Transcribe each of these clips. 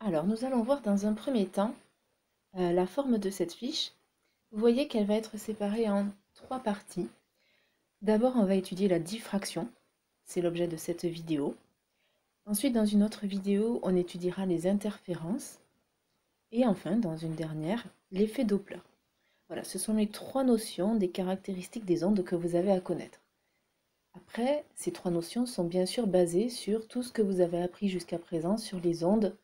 Alors, nous allons voir dans un premier temps la forme de cette fiche. Vous voyez qu'elle va être séparée en trois parties. D'abord, on va étudier la diffraction, c'est l'objet de cette vidéo. Ensuite, dans une autre vidéo, on étudiera les interférences. Et enfin, dans une dernière, l'effet Doppler. Voilà, ce sont les trois notions des caractéristiques des ondes que vous avez à connaître. Après, ces trois notions sont bien sûr basées sur tout ce que vous avez appris jusqu'à présent sur les ondes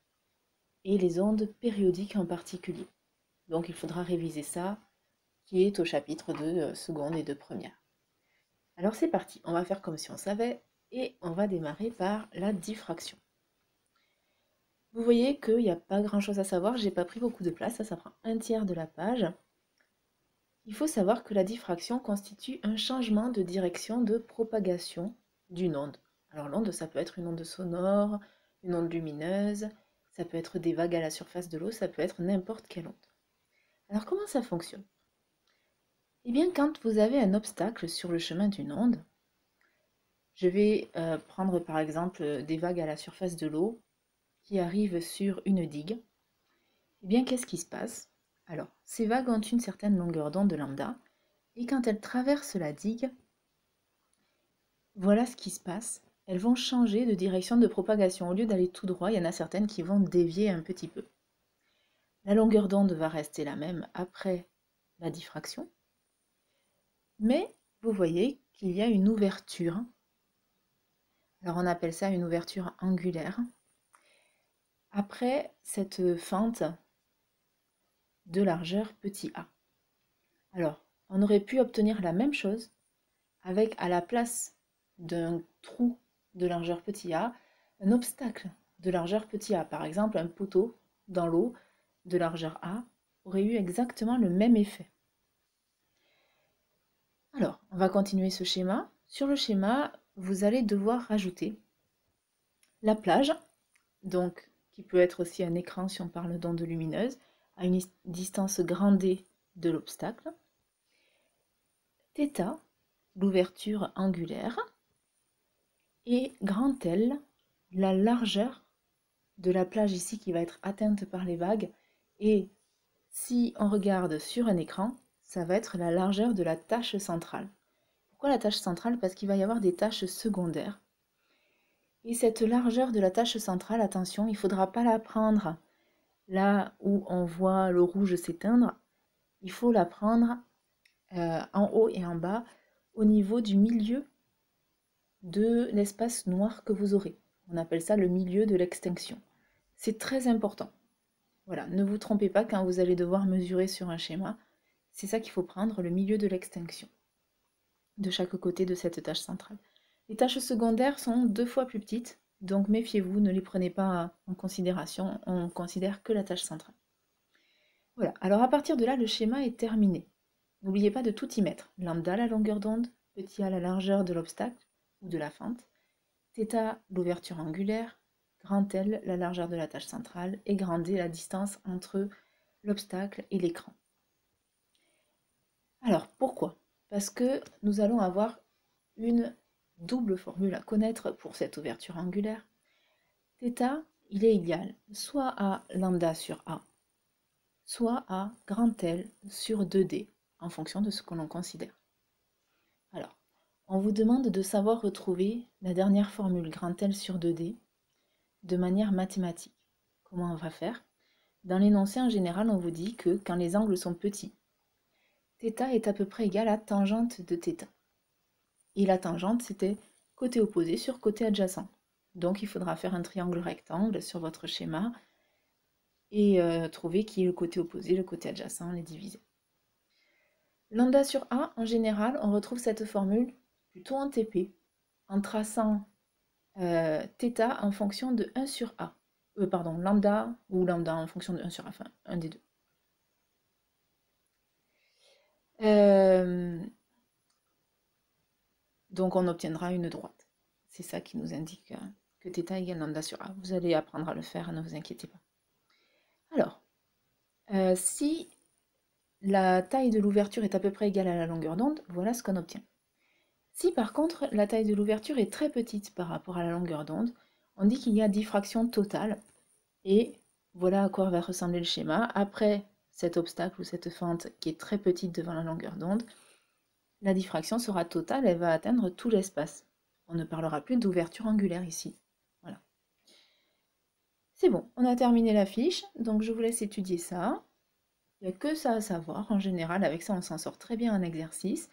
et les ondes périodiques en particulier. Donc il faudra réviser ça, qui est au chapitre de seconde et de première. Alors c'est parti, on va faire comme si on savait, et on va démarrer par la diffraction. Vous voyez qu'il n'y a pas grand chose à savoir, j'ai pas pris beaucoup de place, ça prend un tiers de la page. Il faut savoir que la diffraction constitue un changement de direction de propagation d'une onde. Alors l'onde, ça peut être une onde sonore, une onde lumineuse, ça peut être des vagues à la surface de l'eau, ça peut être n'importe quelle onde. Alors comment ça fonctionne? Eh bien, quand vous avez un obstacle sur le chemin d'une onde, je vais prendre par exemple des vagues à la surface de l'eau qui arrivent sur une digue. Eh bien, qu'est-ce qui se passe? Alors, ces vagues ont une certaine longueur d'onde lambda, et quand elles traversent la digue, voilà ce qui se passe. Elles vont changer de direction de propagation. Au lieu d'aller tout droit, il y en a certaines qui vont dévier un petit peu. La longueur d'onde va rester la même après la diffraction, mais vous voyez qu'il y a une ouverture. Alors on appelle ça une ouverture angulaire. Après cette fente de largeur petit a. Alors, on aurait pu obtenir la même chose avec à la place d'un trou de largeur petit a, un obstacle de largeur petit a. Par exemple, un poteau dans l'eau de largeur a aurait eu exactement le même effet. Alors, on va continuer ce schéma. Sur le schéma, vous allez devoir rajouter la plage, donc qui peut être aussi un écran si on parle d'onde lumineuse, à une distance grand D de l'obstacle. Θ, l'ouverture angulaire, et grand L, la largeur de la plage ici qui va être atteinte par les vagues. Et si on regarde sur un écran, ça va être la largeur de la tache centrale. Pourquoi la tache centrale? Parce qu'il va y avoir des taches secondaires. Et cette largeur de la tache centrale, attention, il ne faudra pas la prendre là où on voit le rouge s'éteindre. Il faut la prendre en haut et en bas au niveau du milieu de l'espace noir que vous aurez. On appelle ça le milieu de l'extinction. C'est très important. Voilà, ne vous trompez pas quand vous allez devoir mesurer sur un schéma. C'est ça qu'il faut prendre, le milieu de l'extinction, de chaque côté de cette tache centrale. Les taches secondaires sont 2 fois plus petites, donc méfiez-vous, ne les prenez pas en considération, on considère que la tache centrale. Voilà, alors à partir de là, le schéma est terminé. N'oubliez pas de tout y mettre. Lambda, la longueur d'onde, petit a, la largeur de l'obstacle ou de la fente, θ, l'ouverture angulaire, grand L, la largeur de la tache centrale, et grand D, la distance entre l'obstacle et l'écran. Alors, pourquoi? Parce que nous allons avoir une double formule à connaître pour cette ouverture angulaire. Θ, il est égal soit à lambda sur A, soit à grand L sur 2D, en fonction de ce que l'on considère. Alors, on vous demande de savoir retrouver la dernière formule grand L sur 2D de manière mathématique. Comment on va faire? Dans l'énoncé en général, on vous dit que quand les angles sont petits, θ est à peu près égal à tangente de θ. Et la tangente, c'était côté opposé sur côté adjacent. Donc il faudra faire un triangle rectangle sur votre schéma et trouver qui est le côté opposé, le côté adjacent, les diviser. Lambda sur A, en général, on retrouve cette formule plutôt en TP, en traçant θ en fonction de 1 sur A. Pardon, lambda ou lambda en fonction de 1 sur A, enfin, un des deux. Donc on obtiendra une droite. C'est ça qui nous indique que θ égale lambda sur A. Vous allez apprendre à le faire, ne vous inquiétez pas. Alors, si la taille de l'ouverture est à peu près égale à la longueur d'onde, voilà ce qu'on obtient. Si par contre la taille de l'ouverture est très petite par rapport à la longueur d'onde, on dit qu'il y a diffraction totale et Voilà à quoi va ressembler le schéma. Après cet obstacle ou cette fente qui est très petite devant la longueur d'onde, la diffraction sera totale, elle va atteindre tout l'espace. On ne parlera plus d'ouverture angulaire ici. Voilà. C'est bon, on a terminé la fiche, donc je vous laisse étudier ça. Il n'y a que ça à savoir. En général, avec ça, on s'en sort très bien en exercice.